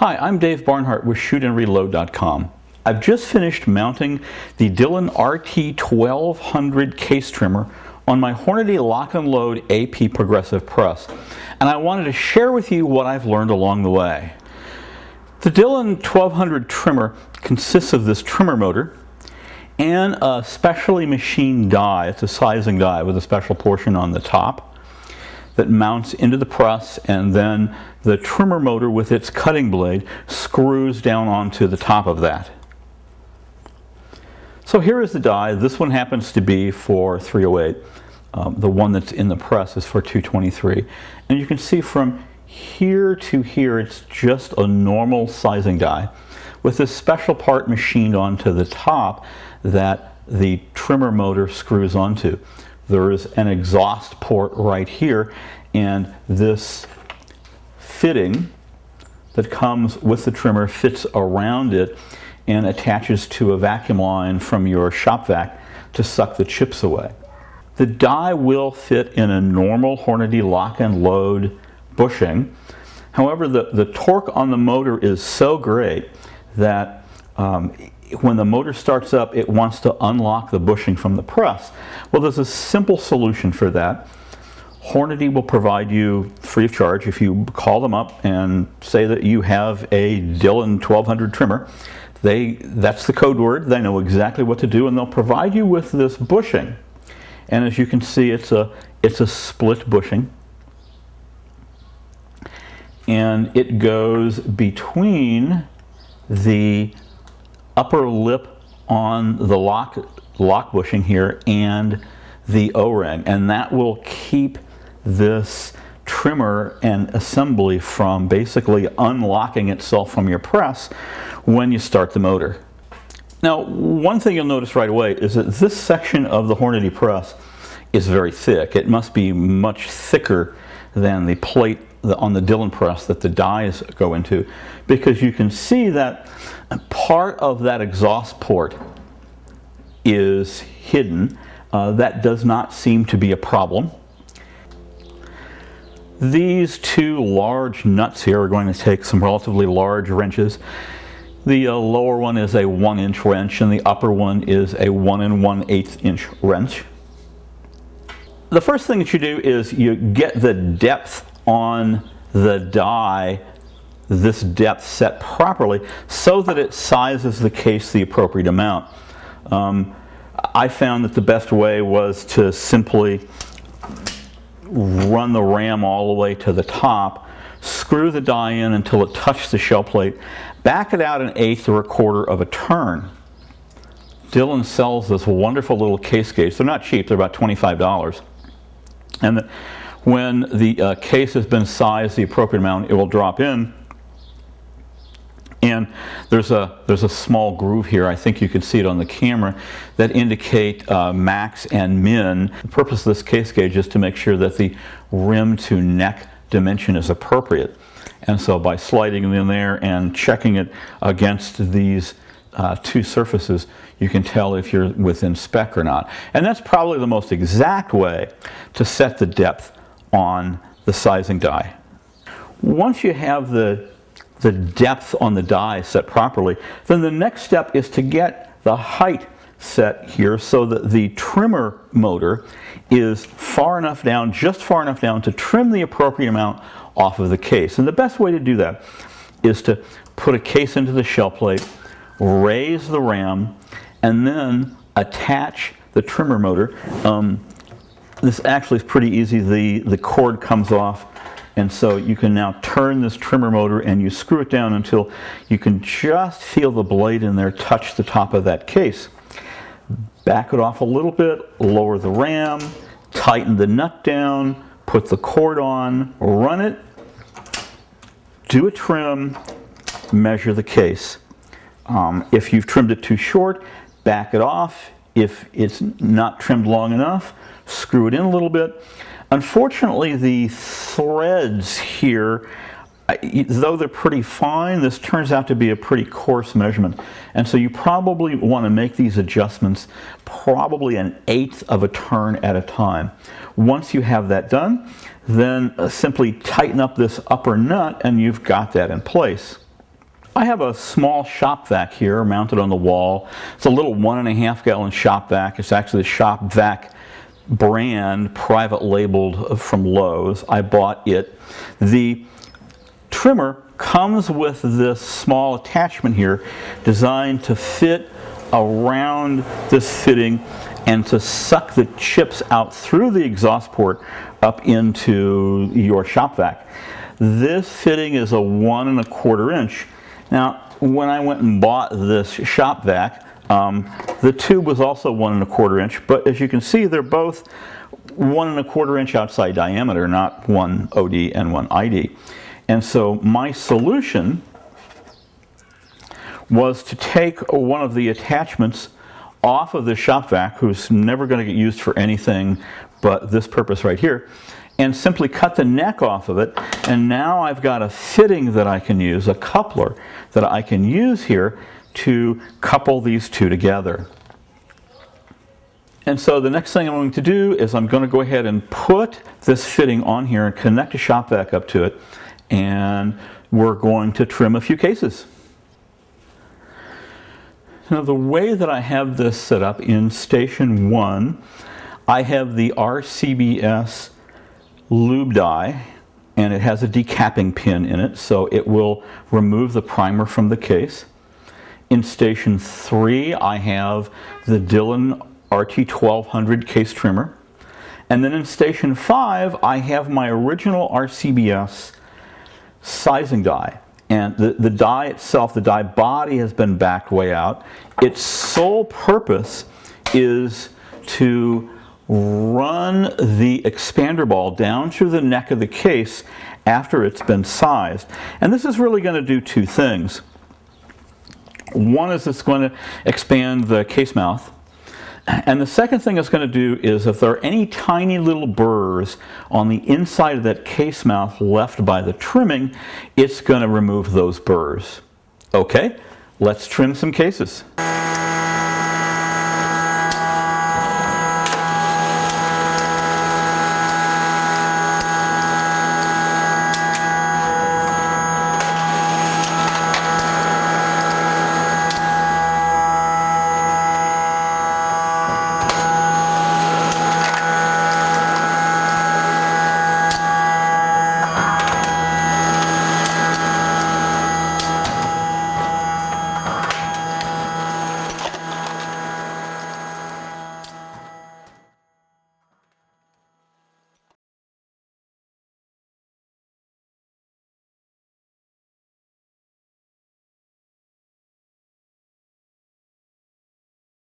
Hi, I'm Dave Barnhart with shootandreload.com. I've just finished mounting the Dillon RT 1200 case trimmer on my Hornady Lock-N-Load AP progressive press, and I wanted to share with you what I've learned along the way. The Dillon 1200 trimmer consists of this trimmer motor and a specially machined die. It's a sizing die with a special portion on the top that mounts into the press, and then the trimmer motor with its cutting blade screws down onto the top of that. So here is the die. This one happens to be for 308. The one that's in the press is for 223. And you can see from here to here it's just a normal sizing die with this special part machined onto the top that the trimmer motor screws onto. There is an exhaust port right here, and this fitting that comes with the trimmer fits around it and attaches to a vacuum line from your shop vac to suck the chips away. The die will fit in a normal Hornady Lock-N-Load bushing. However, the torque on the motor is so great that when the motor starts up, it wants to unlock the bushing from the press. Well, there's a simple solution for that. Hornady will provide you free of charge if you call them up and say that you have a Dillon 1200 trimmer. That's the code word. They know exactly what to do, and they'll provide you with this bushing. And as you can see, it's a split bushing, and it goes between the upper lip on the lock bushing here and the O-ring, and that will keep this trimmer and assembly from basically unlocking itself from your press when you start the motor. Now, one thing you'll notice right away is that this section of the Hornady press is very thick. It must be much thicker than the plate on the Dillon press that the dies go into, because you can see that part of that exhaust port is hidden. That does not seem to be a problem. These two large nuts here are going to take some relatively large wrenches. The lower one is a 1-inch wrench, and the upper one is a 1 1/8 inch wrench. The first thing that you do is you get the depth on the die, this depth set properly so that it sizes the case the appropriate amount. I found that the best way was to simply run the ram all the way to the top, screw the die in until it touched the shell plate, back it out 1/8 or 1/4 of a turn. Dillon sells this wonderful little case gauge. They're not cheap, they're about $25. And when the case has been sized the appropriate amount, it will drop in. And there's a small groove here, I think you can see it on the camera, that indicate max and min. The purpose of this case gauge is to make sure that the rim to neck dimension is appropriate. And so by sliding it in there and checking it against these two surfaces, you can tell if you're within spec or not. And that's probably the most exact way to set the depth on the sizing die. Once you have the depth on the die set properly, then the next step is to get the height set here so that the trimmer motor is far enough down, just far enough down to trim the appropriate amount off of the case. And the best way to do that is to put a case into the shell plate, raise the ram, and then attach the trimmer motor. This actually is pretty easy. The cord comes off, and so you can now turn this trimmer motor and you screw it down until you can just feel the blade in there touch the top of that case. Back it off a little bit, lower the ram, tighten the nut down, put the cord on, run it, do a trim, measure the case. If you've trimmed it too short, back it off. If it's not trimmed long enough, screw it in a little bit. Unfortunately, the threads here, though they're pretty fine, this turns out to be a pretty coarse measurement. And so you probably want to make these adjustments probably 1/8 of a turn at a time. Once you have that done, then simply tighten up this upper nut and you've got that in place. I have a small shop vac here mounted on the wall. It's a little 1.5 gallon shop vac. It's actually the shop vac brand, private labeled from Lowe's. I bought it. The trimmer comes with this small attachment here designed to fit around this fitting and to suck the chips out through the exhaust port up into your shop vac. This fitting is a 1¼ inch. Now, when I went and bought this shop vac, the tube was also 1¼ inch, but as you can see, they're both 1¼ inch outside diameter, not one OD and one ID. And so my solution was to take one of the attachments off of the shop vac, who's never going to get used for anything but this purpose right here, and simply cut the neck off of it, and now I've got a fitting that I can use, a coupler that I can use here to couple these two together. And so the next thing I'm going to do is I'm going to go ahead and put this fitting on here and connect a shop vac up to it, and we're going to trim a few cases. Now, the way that I have this set up in station 1, I have the RCBS lube die, and it has a decapping pin in it, so it will remove the primer from the case. In station 3, I have the Dillon RT 1200 case trimmer. And then in station 5, I have my original RCBS sizing die. And the die itself, the die body, has been backed way out. Its sole purpose is to run the expander ball down through the neck of the case after it's been sized. And this is really going to do two things. One is it's going to expand the case mouth. And the second thing it's going to do is if there are any tiny little burrs on the inside of that case mouth left by the trimming, it's going to remove those burrs. Okay, let's trim some cases.